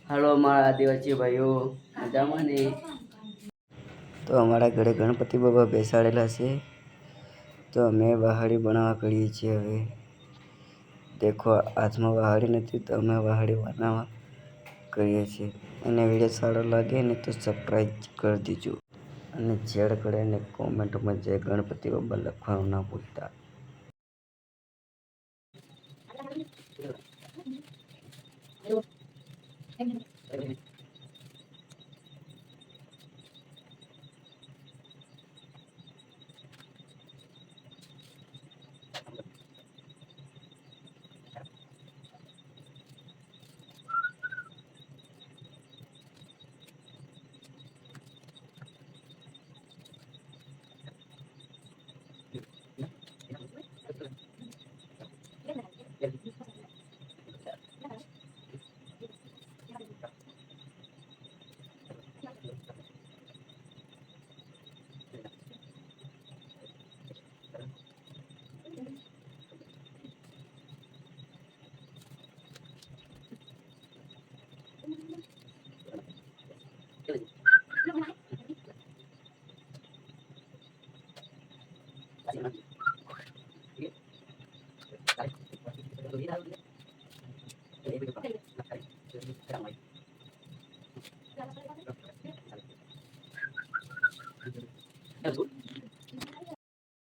હાલો મારા આદિવાસી ભાઈઓ, મજામાં ને? તો અમારા ઘરે ગણપતિ બાબા બેસાડેલા છે, તો અમે વહાડી બનાવવા કરીએ છીએ. હવે દેખો, હાથમાં વહાડી નથી તો અમે વહાડી બનાવવા કરીએ છીએ. અને વિડીયો સારો લાગે ને તો સબસ્ક્રાઈબ કરી દીજો અને શેર કરે અને કોમેન્ટમાં જય ગણપતિ બાબા લખવાનું ના ભૂલતા.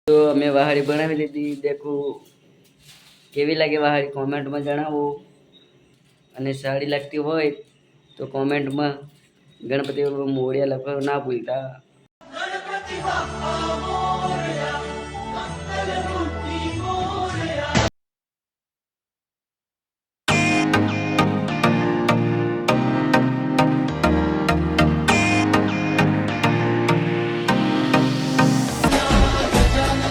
તો અમે વહાડી બનાવી લીધી. દેખો કેવી લાગે વહાડી કોમેન્ટમાં જણાવો. અને સારી લાગતી હોય તો કોમેન્ટમાં ગણપતિ બાપા મોરયા લખવાનું ના ભૂલતા.